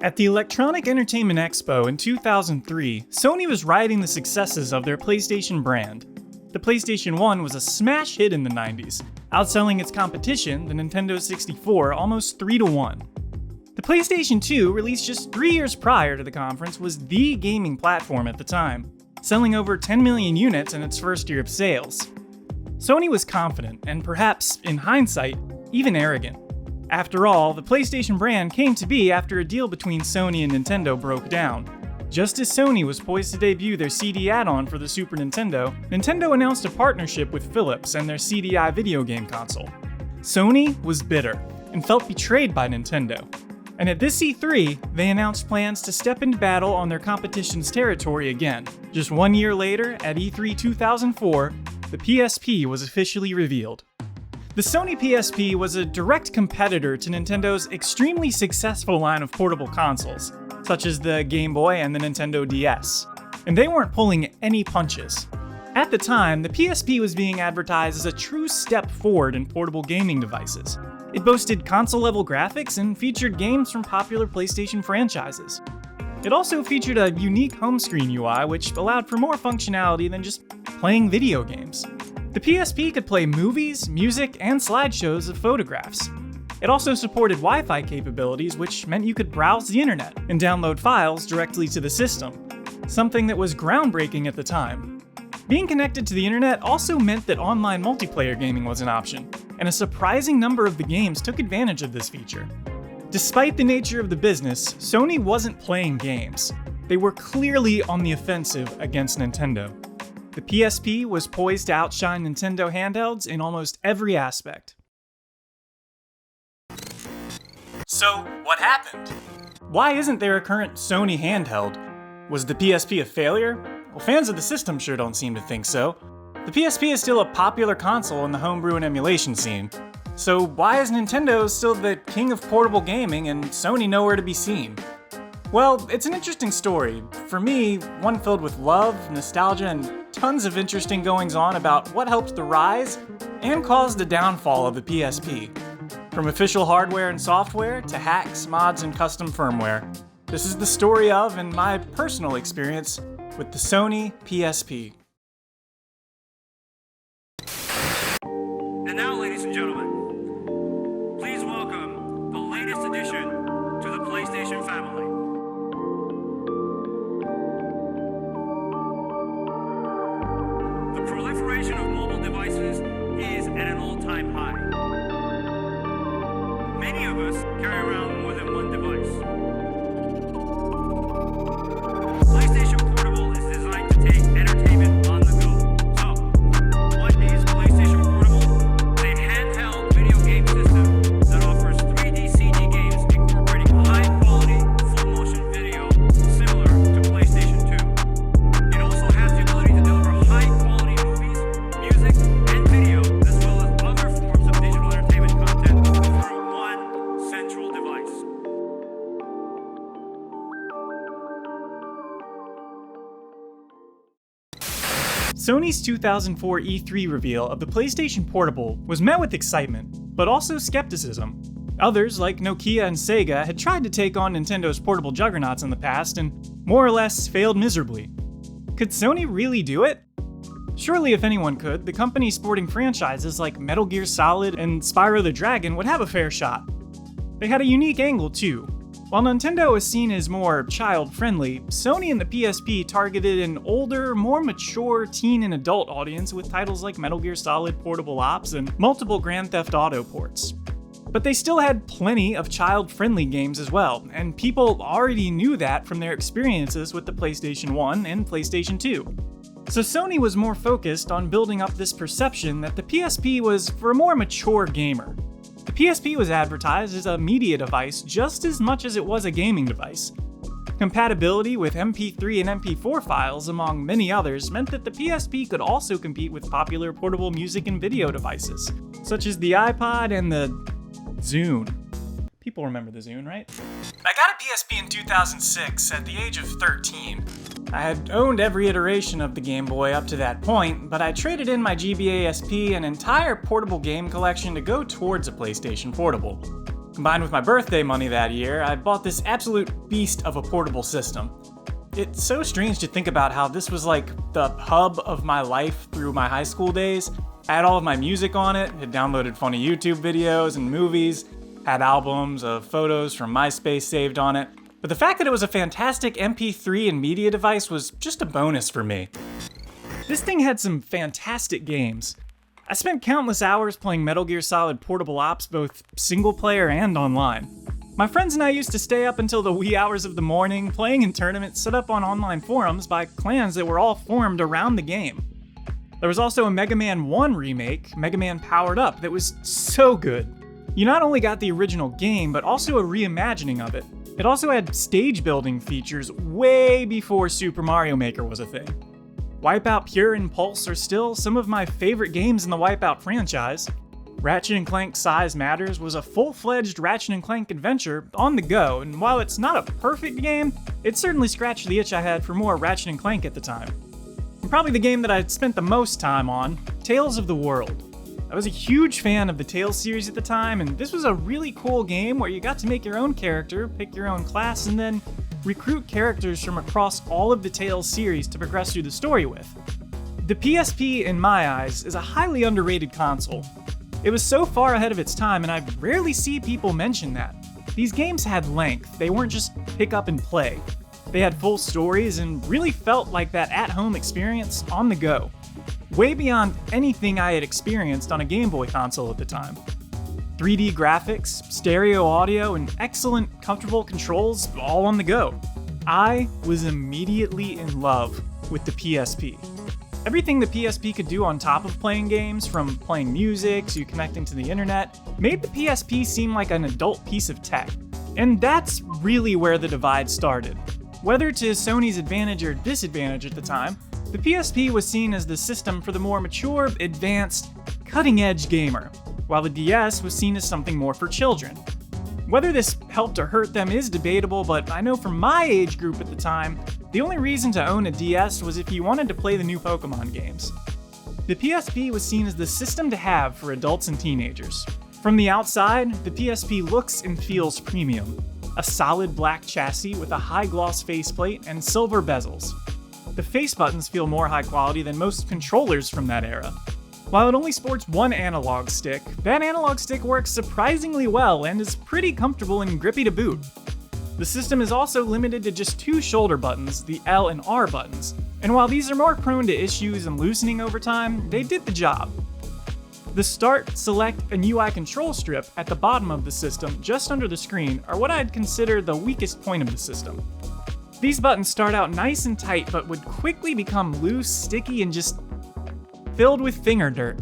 At the Electronic Entertainment Expo in 2003, Sony was riding the successes of their PlayStation brand. The PlayStation 1 was a smash hit in the 90s, outselling its competition, the Nintendo 64, almost 3-1. The PlayStation 2, released just 3 years prior to the conference, was the gaming platform at the time, selling over 10 million units in its first year of sales. Sony was confident, and perhaps, in hindsight, even arrogant. After all, the PlayStation brand came to be after a deal between Sony and Nintendo broke down. Just as Sony was poised to debut their CD add-on for the Super Nintendo, Nintendo announced a partnership with Philips and their CDI video game console. Sony was bitter, and felt betrayed by Nintendo. And at this E3, they announced plans to step into battle on their competition's territory again. Just 1 year later, at E3 2004, the PSP was officially revealed. The Sony PSP was a direct competitor to Nintendo's extremely successful line of portable consoles, such as the Game Boy and the Nintendo DS. And they weren't pulling any punches. At the time, the PSP was being advertised as a true step forward in portable gaming devices. It boasted console-level graphics and featured games from popular PlayStation franchises. It also featured a unique home screen UI which allowed for more functionality than just playing video games. The PSP could play movies, music, and slideshows of photographs. It also supported Wi-Fi capabilities, which meant you could browse the internet and download files directly to the system, something that was groundbreaking at the time. Being connected to the internet also meant that online multiplayer gaming was an option, and a surprising number of the games took advantage of this feature. Despite the nature of the business, Sony wasn't playing games. They were clearly on the offensive against Nintendo. The PSP was poised to outshine Nintendo handhelds in almost every aspect. So, what happened? Why isn't there a current Sony handheld? Was the PSP a failure? Well, fans of the system sure don't seem to think so. The PSP is still a popular console in the homebrew and emulation scene. So why is Nintendo still the king of portable gaming and Sony nowhere to be seen? Well, it's an interesting story. For me, one filled with love, nostalgia, and tons of interesting goings-on about what helped the rise and caused the downfall of the PSP. From official hardware and software to hacks, mods, and custom firmware, this is the story of, and my personal experience, with the Sony PSP. And now, ladies and gentlemen, please welcome the latest addition to the PlayStation family. The proliferation of mobile devices is at an all-time high. Many of us carry around more than one device. PlayStation Portable is designed to take entertainment on the go. So, what is PlayStation Portable? It's a handheld video game system that offers 3D CG games incorporating high-quality, full-motion video similar to PlayStation 2. It also has the ability to deliver high-quality movies, music, and video, as well as other forms of digital entertainment content through one central device. Sony's 2004 E3 reveal of the PlayStation Portable was met with excitement, but also skepticism. Others, like Nokia and Sega, had tried to take on Nintendo's portable juggernauts in the past and more or less failed miserably. Could Sony really do it? Surely if anyone could, the company sporting franchises like Metal Gear Solid and Spyro the Dragon would have a fair shot. They had a unique angle too. While Nintendo is seen as more child-friendly, Sony and the PSP targeted an older, more mature teen and adult audience with titles like Metal Gear Solid Portable Ops and multiple Grand Theft Auto ports. But they still had plenty of child-friendly games as well, and people already knew that from their experiences with the PlayStation 1 and PlayStation 2. So Sony was more focused on building up this perception that the PSP was for a more mature gamer. The PSP was advertised as a media device just as much as it was a gaming device. Compatibility with MP3 and MP4 files, among many others, meant that the PSP could also compete with popular portable music and video devices, such as the iPod and the Zune. People remember the Zune, right? I got a PSP in 2006 at the age of 13. I had owned every iteration of the Game Boy up to that point, but I traded in my GBA SP and entire portable game collection to go towards a PlayStation Portable. Combined with my birthday money that year, I bought this absolute beast of a portable system. It's so strange to think about how this was like the hub of my life through my high school days. I had all of my music on it, had downloaded funny YouTube videos and movies, had albums of photos from MySpace saved on it. But the fact that it was a fantastic MP3 and media device was just a bonus for me. This thing had some fantastic games. I spent countless hours playing Metal Gear Solid Portable Ops, both single player and online. My friends and I used to stay up until the wee hours of the morning, playing in tournaments set up on online forums by clans that were all formed around the game. There was also a Mega Man 1 remake, Mega Man Powered Up, that was so good. You not only got the original game, but also a reimagining of it. It also had stage building features way before Super Mario Maker was a thing. Wipeout Pure and Pulse are still some of my favorite games in the Wipeout franchise. Ratchet & Clank Size Matters was a full-fledged Ratchet & Clank adventure on the go, and while it's not a perfect game, it certainly scratched the itch I had for more Ratchet & Clank at the time. And probably the game that I spent the most time on, Tales of the World. I was a huge fan of the Tales series at the time, and this was a really cool game where you got to make your own character, pick your own class, and then recruit characters from across all of the Tales series to progress through the story with. The PSP, in my eyes, is a highly underrated console. It was so far ahead of its time, and I rarely see people mention that. These games had length, they weren't just pick up and play. They had full stories and really felt like that at-home experience on the go. Way beyond anything I had experienced on a Game Boy console at the time. 3D graphics, stereo audio, and excellent, comfortable controls all on the go. I was immediately in love with the PSP. Everything the PSP could do on top of playing games, from playing music to connecting to the internet, made the PSP seem like an adult piece of tech. And that's really where the divide started. Whether to Sony's advantage or disadvantage at the time, the PSP was seen as the system for the more mature, advanced, cutting-edge gamer, while the DS was seen as something more for children. Whether this helped or hurt them is debatable, but I know from my age group at the time, the only reason to own a DS was if you wanted to play the new Pokemon games. The PSP was seen as the system to have for adults and teenagers. From the outside, the PSP looks and feels premium. A solid black chassis with a high-gloss faceplate and silver bezels. The face buttons feel more high quality than most controllers from that era. While it only sports one analog stick, that analog stick works surprisingly well and is pretty comfortable and grippy to boot. The system is also limited to just two shoulder buttons, the L and R buttons, and while these are more prone to issues and loosening over time, they did the job. The Start, Select, and UI control strip at the bottom of the system, just under the screen, are what I'd consider the weakest point of the system. These buttons start out nice and tight, but would quickly become loose, sticky, and just filled with finger dirt.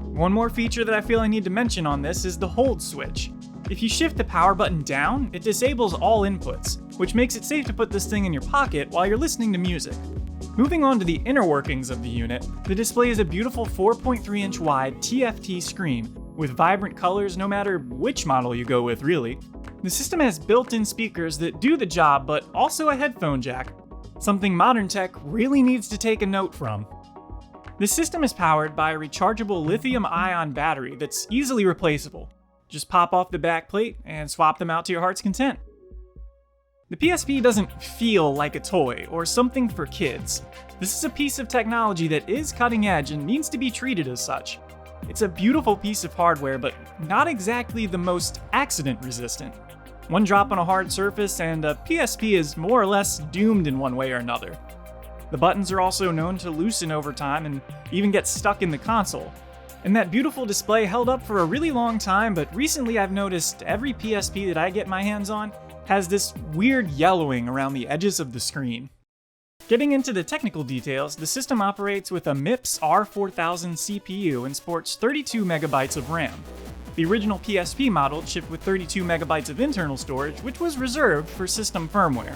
One more feature that I feel I need to mention on this is the hold switch. If you shift the power button down, it disables all inputs, which makes it safe to put this thing in your pocket while you're listening to music. Moving on to the inner workings of the unit, the display is a beautiful 4.3-inch wide TFT screen with vibrant colors no matter which model you go with, really. The system has built-in speakers that do the job, but also a headphone jack, something modern tech really needs to take a note from. The system is powered by a rechargeable lithium-ion battery that's easily replaceable. Just pop off the back plate and swap them out to your heart's content. The PSP doesn't feel like a toy or something for kids. This is a piece of technology that is cutting edge and needs to be treated as such. It's a beautiful piece of hardware, but not exactly the most accident resistant. One drop on a hard surface and a PSP is more or less doomed in one way or another. The buttons are also known to loosen over time and even get stuck in the console. And that beautiful display held up for a really long time, but recently I've noticed every PSP that I get my hands on has this weird yellowing around the edges of the screen. Getting into the technical details, the system operates with a MIPS R4000 CPU and sports 32 megabytes of RAM. The original PSP model shipped with 32 megabytes of internal storage, which was reserved for system firmware.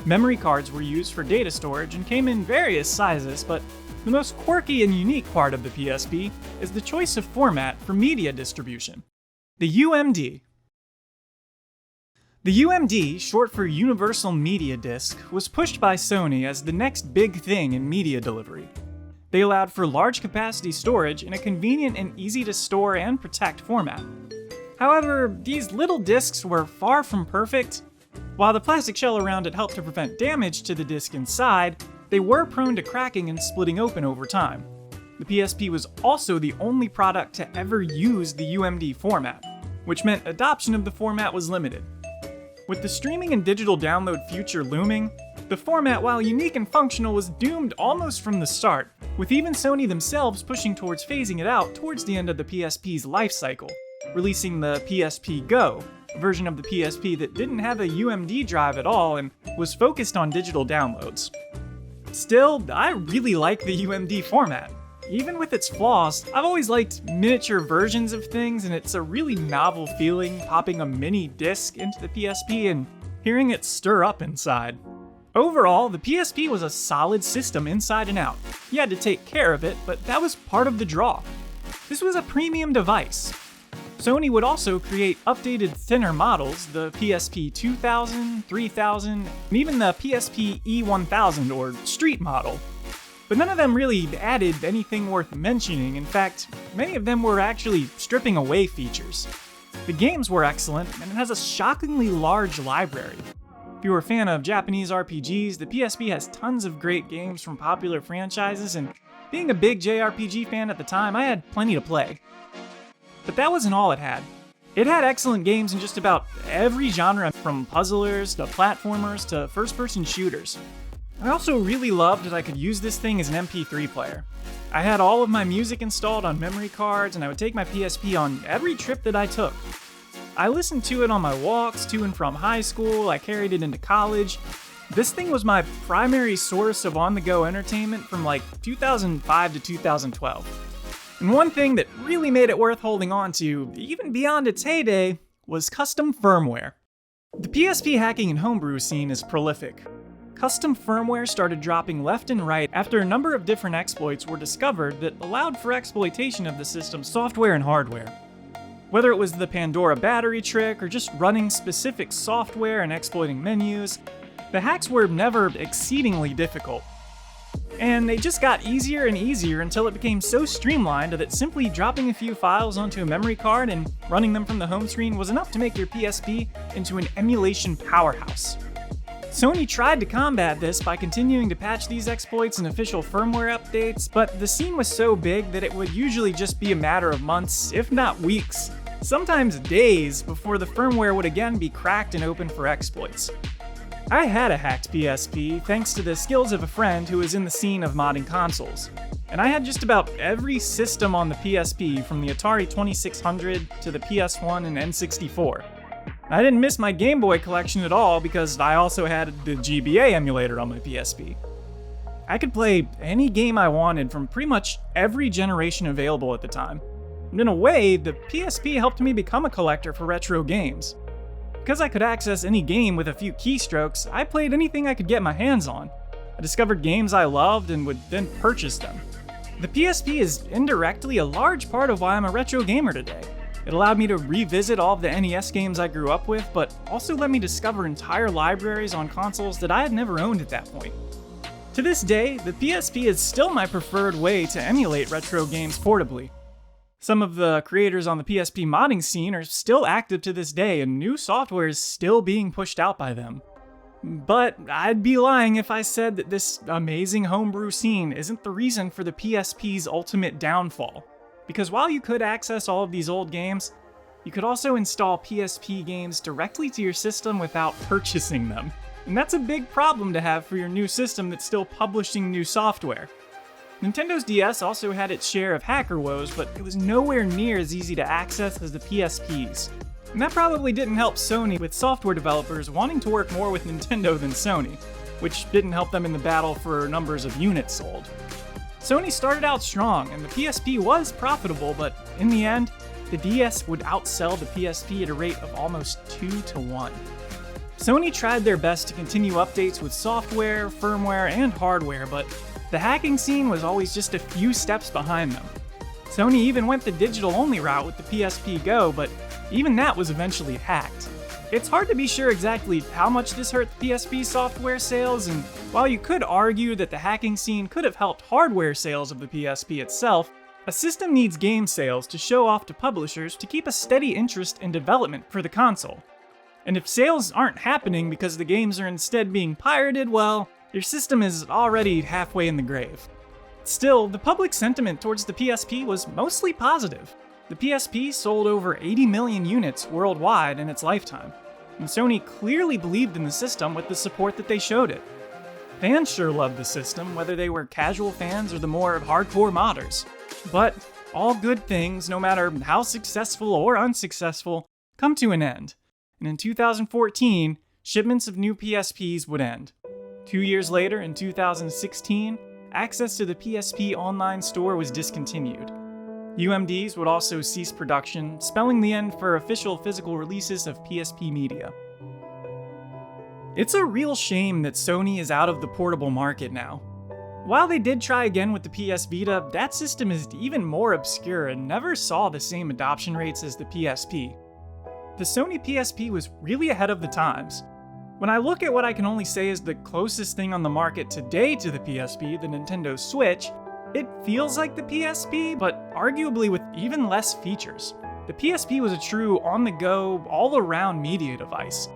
Memory cards were used for data storage and came in various sizes, but the most quirky and unique part of the PSP is the choice of format for media distribution. The UMD. The UMD, short for Universal Media Disc, was pushed by Sony as the next big thing in media delivery. They allowed for large capacity storage in a convenient and easy to store and protect format. However, these little discs were far from perfect. While the plastic shell around it helped to prevent damage to the disc inside, they were prone to cracking and splitting open over time. The PSP was also the only product to ever use the UMD format, which meant adoption of the format was limited. With the streaming and digital download future looming, the format, while unique and functional, was doomed almost from the start, with even Sony themselves pushing towards phasing it out towards the end of the PSP's life cycle, releasing the PSP Go, a version of the PSP that didn't have a UMD drive at all and was focused on digital downloads. Still, I really like the UMD format. Even with its flaws, I've always liked miniature versions of things, and it's a really novel feeling popping a mini disc into the PSP and hearing it stir up inside. Overall, the PSP was a solid system inside and out. You had to take care of it, but that was part of the draw. This was a premium device. Sony would also create updated thinner models, the PSP 2000, 3000, and even the PSP E1000 or Street model. But none of them really added anything worth mentioning. In fact, many of them were actually stripping away features. The games were excellent, and it has a shockingly large library. If you were a fan of Japanese RPGs, the PSP has tons of great games from popular franchises, and being a big JRPG fan at the time, I had plenty to play. But that wasn't all it had. It had excellent games in just about every genre, from puzzlers to platformers to first-person shooters. I also really loved that I could use this thing as an MP3 player. I had all of my music installed on memory cards, and I would take my PSP on every trip that I took. I listened to it on my walks to and from high school, I carried it into college. This thing was my primary source of on-the-go entertainment from like 2005 to 2012. And one thing that really made it worth holding on to, even beyond its heyday, was custom firmware. The PSP hacking and homebrew scene is prolific. Custom firmware started dropping left and right after a number of different exploits were discovered that allowed for exploitation of the system's software and hardware. Whether it was the Pandora battery trick or just running specific software and exploiting menus, the hacks were never exceedingly difficult. And they just got easier and easier until it became so streamlined that simply dropping a few files onto a memory card and running them from the home screen was enough to make your PSP into an emulation powerhouse. Sony tried to combat this by continuing to patch these exploits in official firmware updates, but the scene was so big that it would usually just be a matter of months, if not weeks, sometimes days, before the firmware would again be cracked and open for exploits. I had a hacked PSP thanks to the skills of a friend who was in the scene of modding consoles, and I had just about every system on the PSP from the Atari 2600 to the PS1 and N64. I didn't miss my Game Boy collection at all because I also had the GBA emulator on my PSP. I could play any game I wanted from pretty much every generation available at the time. And in a way, the PSP helped me become a collector for retro games. Because I could access any game with a few keystrokes, I played anything I could get my hands on. I discovered games I loved and would then purchase them. The PSP is indirectly a large part of why I'm a retro gamer today. It allowed me to revisit all of the NES games I grew up with, but also let me discover entire libraries on consoles that I had never owned at that point. To this day, the PSP is still my preferred way to emulate retro games portably. Some of the creators on the PSP modding scene are still active to this day, and new software is still being pushed out by them. But I'd be lying if I said that this amazing homebrew scene isn't the reason for the PSP's ultimate downfall. Because while you could access all of these old games, you could also install PSP games directly to your system without purchasing them. And that's a big problem to have for your new system that's still publishing new software. Nintendo's DS also had its share of hacker woes, but it was nowhere near as easy to access as the PSP's. And that probably didn't help Sony, with software developers wanting to work more with Nintendo than Sony, which didn't help them in the battle for numbers of units sold. Sony started out strong, and the PSP was profitable, but in the end, the DS would outsell the PSP at a rate of almost 2-to-1. Sony tried their best to continue updates with software, firmware, and hardware, but the hacking scene was always just a few steps behind them. Sony even went the digital-only route with the PSP Go, but even that was eventually hacked. It's hard to be sure exactly how much this hurt the PSP software sales, and while you could argue that the hacking scene could have helped hardware sales of the PSP itself, A system needs game sales to show off to publishers to keep a steady interest in development for the console. And if sales aren't happening because the games are instead being pirated, well, your system is already halfway in the grave. Still, the public sentiment towards the PSP was mostly positive. The PSP sold over 80 million units worldwide in its lifetime, and Sony clearly believed in the system with the support that they showed it. Fans sure loved the system, whether they were casual fans or the more hardcore modders. But all good things, no matter how successful or unsuccessful, come to an end. And in 2014, shipments of new PSPs would end. 2 years later, in 2016, access to the PSP online store was discontinued. UMDs would also cease production, spelling the end for official physical releases of PSP media. It's a real shame that Sony is out of the portable market now. While they did try again with the PS Vita, that system is even more obscure and never saw the same adoption rates as the PSP. The Sony PSP was really ahead of the times. When I look at what I can only say is the closest thing on the market today to the PSP, the Nintendo Switch, it feels like the PSP, but arguably with even less features. The PSP was a true on-the-go, all-around media device.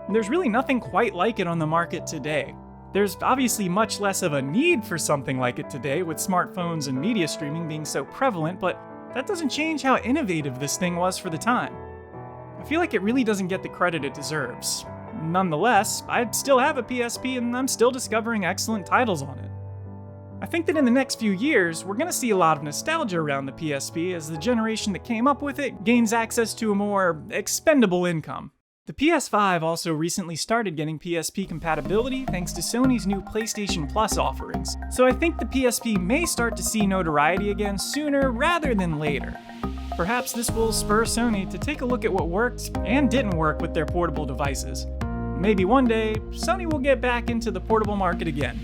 And there's really nothing quite like it on the market today. There's obviously much less of a need for something like it today, with smartphones and media streaming being so prevalent, but that doesn't change how innovative this thing was for the time. I feel like it really doesn't get the credit it deserves. Nonetheless, I still have a PSP and I'm still discovering excellent titles on it. I think that in the next few years, we're going to see a lot of nostalgia around the PSP as the generation that came up with it gains access to a more expendable income. The PS5 also recently started getting PSP compatibility thanks to Sony's new PlayStation Plus offerings, so I think the PSP may start to see notoriety again sooner rather than later. Perhaps this will spur Sony to take a look at what worked and didn't work with their portable devices. Maybe one day, Sony will get back into the portable market again.